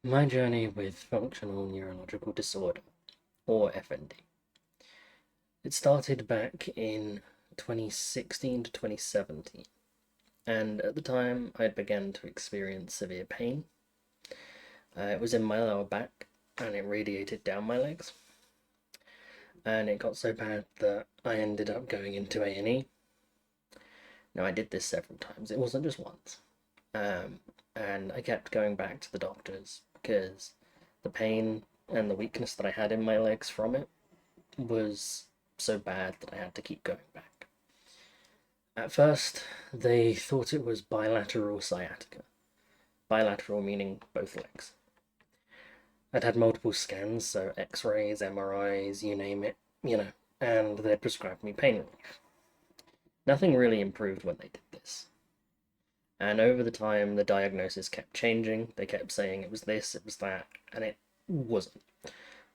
My journey with functional neurological disorder, or FND. It started back in 2016 to 2017, and at the time I had begun to experience severe pain. It was in my lower back and it radiated down my legs, and it got so bad that I ended up going into A&E. Now, I did this several times, it wasn't just once, um, and I kept going back to the doctors because the pain and the weakness that I had in my legs from it was so bad that I had to keep going back. At first, they thought it was bilateral sciatica. Bilateral meaning both legs. I'd had multiple scans, so x-rays, MRIs, you name it, and they'd prescribed me pain relief. Nothing really improved when they did this. And over the time, the diagnosis kept changing. They kept saying it was this, it was that, and it wasn't.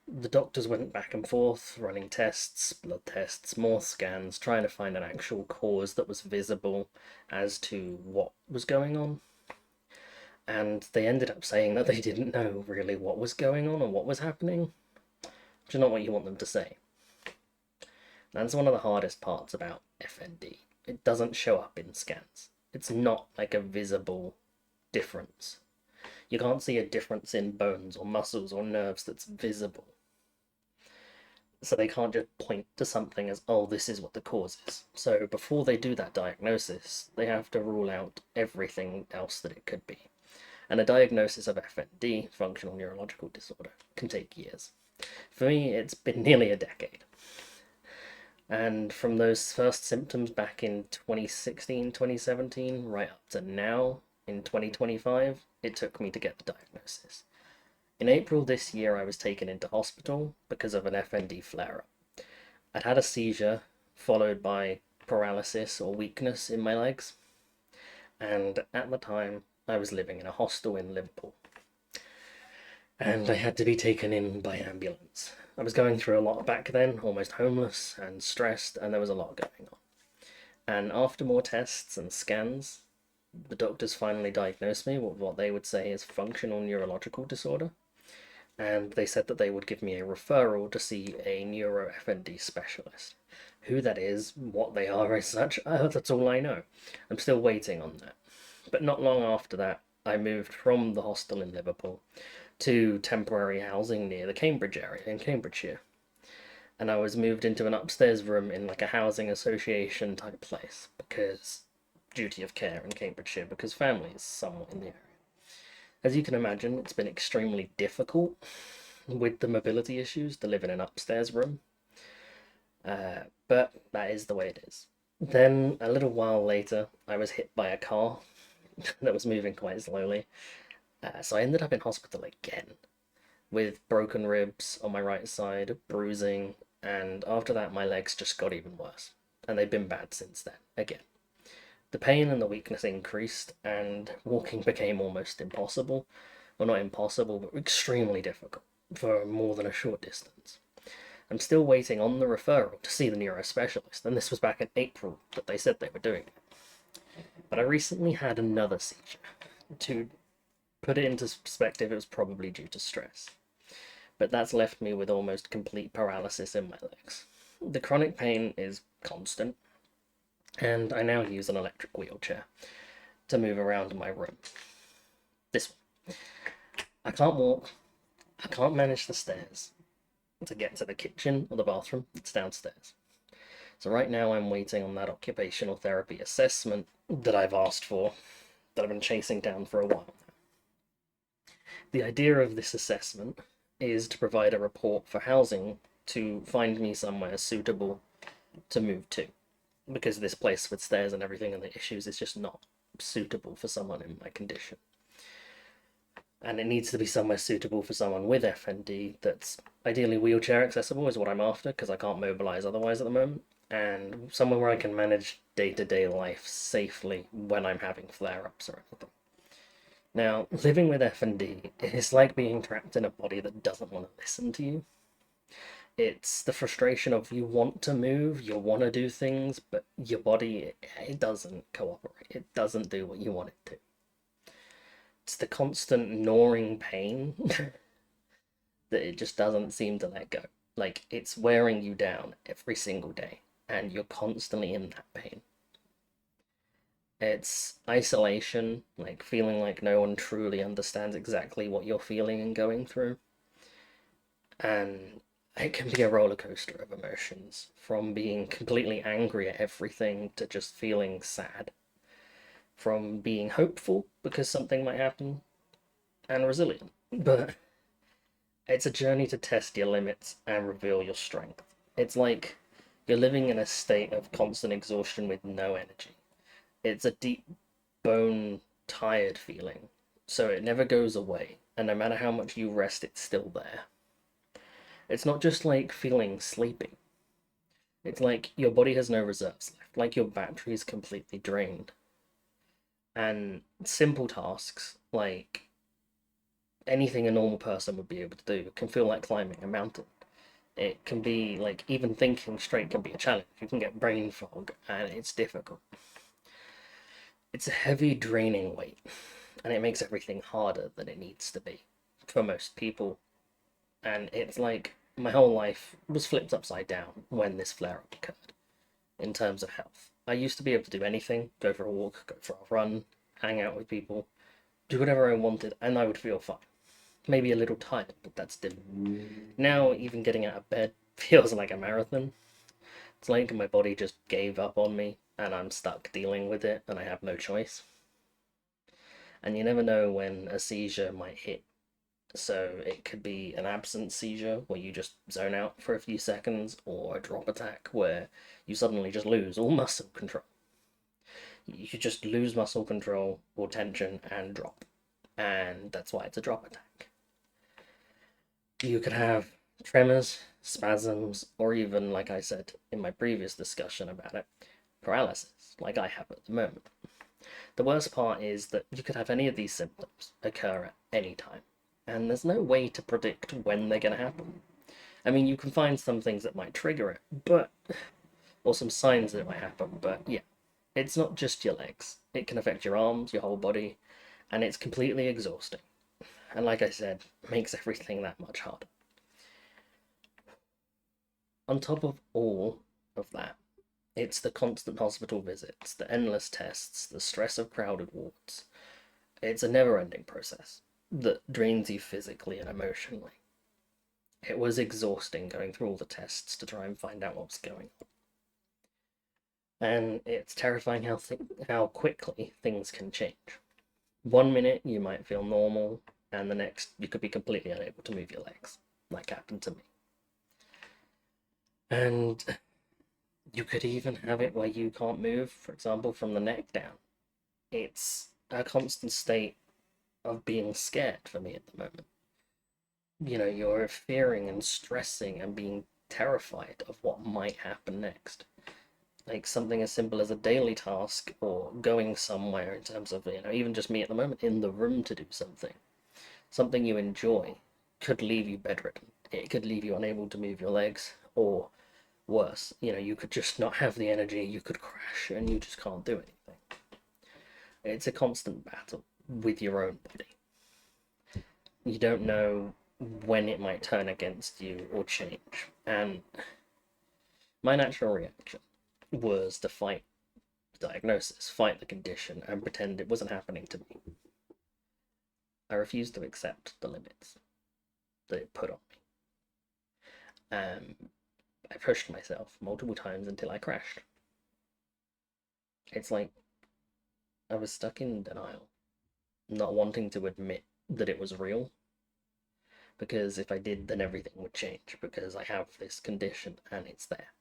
The doctors went back and forth, running tests, blood tests, more scans, trying to find an actual cause that was visible as to what was going on. And they ended up saying that they didn't know really what was going on or what was happening, which is not what you want them to say. That's one of the hardest parts about FND. It doesn't show up in scans. It's not like a visible difference. You can't see a difference in bones or muscles or nerves that's visible. So they can't just point to something as, oh, this is what the cause is. So before they do that diagnosis, they have to rule out everything else that it could be. And a diagnosis of FND, functional neurological disorder, can take years. For me, it's been nearly a decade. And from those first symptoms back in 2016, 2017, right up to now in 2025, it took me to get the diagnosis. In April this year, I was taken into hospital because of an FND flare up. I'd had a seizure, followed by paralysis or weakness in my legs, and at the time, I was living in a hostel in Liverpool. And I had to be taken in by ambulance. I was going through a lot back then, almost homeless and stressed, and there was a lot going on. And after more tests and scans, the doctors finally diagnosed me with what they would say is functional neurological disorder, and they said that they would give me a referral to see a neuro FND specialist. Who that is, what they are as such, that's all I know. I'm still waiting on that. But not long after that, I moved from the hostel in Liverpool to temporary housing near the Cambridge area in Cambridgeshire. And I was moved into an upstairs room in like a housing association type place because duty of care in Cambridgeshire because family is somewhat in the area. As you can imagine, it's been extremely difficult with the mobility issues to live in an upstairs room, but that is the way it is. Then, a little while later, I was hit by a car that was moving quite slowly, so I ended up in hospital again with broken ribs on my right side, bruising, and after that, my legs just got even worse, and they've been bad since then, again. The pain and the weakness increased, and walking became almost impossible. Well, not impossible, but extremely difficult for more than a short distance. I'm still waiting on the referral to see the neuro specialist, and this was back in April that they said they were doing it. But I recently had another seizure. To put it into perspective, it was probably due to stress. But that's left me with almost complete paralysis in my legs. The chronic pain is constant, and I now use an electric wheelchair to move around my room. This one. I can't walk, I can't manage the stairs to get to the kitchen or the bathroom, it's downstairs. So right now I'm waiting on that occupational therapy assessment that I've asked for, that I've been chasing down for a while now. The idea of this assessment is to provide a report for housing to find me somewhere suitable to move to, because this place with stairs and everything and the issues is just not suitable for someone in my condition. And it needs to be somewhere suitable for someone with FND that's ideally wheelchair accessible is what I'm after, because I can't mobilize otherwise at the moment, and somewhere where I can manage day-to-day life safely when I'm having flare-ups or anything. Now, living with FND is like being trapped in a body that doesn't want to listen to you. It's the frustration of you want to move, you want to do things, but your body, it doesn't cooperate. It doesn't do what you want it to. it's the constant gnawing pain that it just doesn't seem to let go. Like, it's wearing you down every single day, and you're constantly in that pain. It's isolation, like feeling like no one truly understands exactly what you're feeling and going through. And it can be a roller coaster of emotions, from being completely angry at everything to just feeling sad, from being hopeful because something might happen and resilient. But it's a journey to test your limits and reveal your strength. It's like you're living in a state of constant exhaustion with no energy. It's a deep, bone tired feeling, so it never goes away, and no matter how much you rest, it's still there. It's not just like feeling sleepy, it's like your body has no reserves left, like your battery is completely drained. And simple tasks, like anything a normal person would be able to do, can feel like climbing a mountain. It can be like even thinking straight can be a challenge. You can get brain fog, and it's difficult. It's a heavy, draining weight, and it makes everything harder than it needs to be for most people. And it's like my whole life was flipped upside down when this flare up occurred in terms of health. I used to be able to do anything, go for a walk, go for a run, hang out with people, do whatever I wanted, and I would feel fine. Maybe a little tired, but that's different. Now, even getting out of bed feels like a marathon. It's like my body just gave up on me, and I'm stuck dealing with it, and I have no choice. And you never know when a seizure might hit. So it could be an absence seizure where you just zone out for a few seconds, or a drop attack where you suddenly just lose all muscle control. You could just lose muscle control or tension and drop. And that's why it's a drop attack. You could have tremors, spasms, or even, like I said in my previous discussion about it, paralysis, like I have at the moment. The worst part is that you could have any of these symptoms occur at any time, and there's no way to predict when they're going to happen. I mean, you can find some things that might trigger it, or some signs that it might happen, but yeah, it's not just your legs. It can affect your arms, your whole body, and it's completely exhausting. And like I said, makes everything that much harder. On top of all of that, it's the constant hospital visits, the endless tests, the stress of crowded wards. It's a never ending process that drains you physically and emotionally. It was exhausting going through all the tests to try and find out what was going on. And it's terrifying how quickly things can change. One minute you might feel normal, and the next you could be completely unable to move your legs, like happened to me. And you could even have it where you can't move, for example, from the neck down. It's a constant state of being scared for me at the moment. You know, you're fearing and stressing and being terrified of what might happen next. Like something as simple as a daily task or going somewhere in terms of, even just me at the moment in the room to do something you enjoy could leave you bedridden. It could leave you unable to move your legs, or worse, you could just not have the energy, you could crash and you just can't do anything. It's a constant battle with your own body. You don't know when it might turn against you or change. And my natural reaction was to fight the diagnosis, fight the condition, and pretend it wasn't happening to me. I refused to accept the limits that it put on me. I pushed myself multiple times until I crashed. It's like I was stuck in denial, not wanting to admit that it was real. Because if I did, then everything would change, because I have this condition and it's there.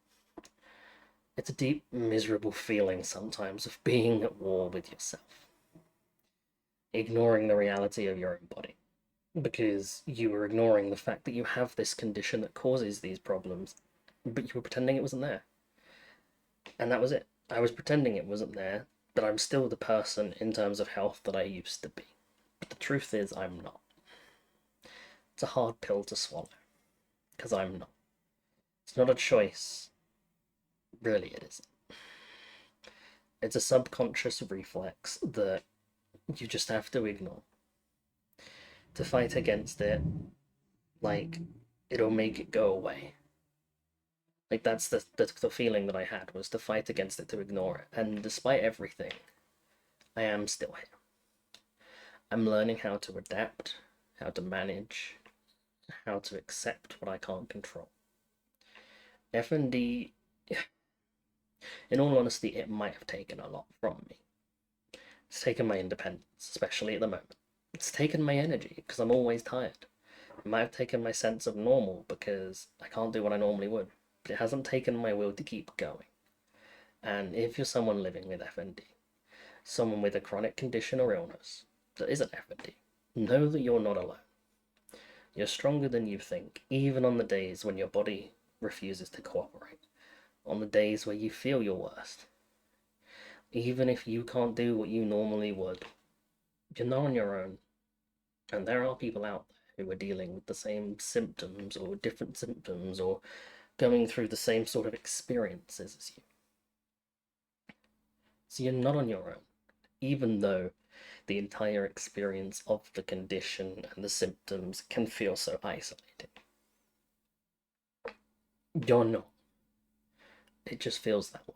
It's a deep, miserable feeling sometimes of being at war with yourself, ignoring the reality of your own body, because you were ignoring the fact that you have this condition that causes these problems, but you were pretending it wasn't there. And that was it. I was pretending it wasn't there, but I'm still the person in terms of health that I used to be. But the truth is, I'm not. It's a hard pill to swallow, because I'm not. It's not a choice. Really, it isn't. It's a subconscious reflex that you just have to ignore. to fight against it, like, it'll make it go away. Like, that's the feeling that I had, was to fight against it, to ignore it. And despite everything, I am still here. I'm learning how to adapt, how to manage, how to accept what I can't control. FND, in all honesty, it might have taken a lot from me. It's taken my independence, especially at the moment. It's taken my energy, because I'm always tired. It might have taken my sense of normal, because I can't do what I normally would. But it hasn't taken my will to keep going. And if you're someone living with FND, someone with a chronic condition or illness that isn't FND, know that you're not alone. You're stronger than you think, even on the days when your body refuses to cooperate, on the days where you feel your worst. Even if you can't do what you normally would, you're not on your own. And there are people out there who are dealing with the same symptoms or different symptoms or going through the same sort of experiences as you. So you're not on your own, even though the entire experience of the condition and the symptoms can feel so isolating. You're not. It just feels that way.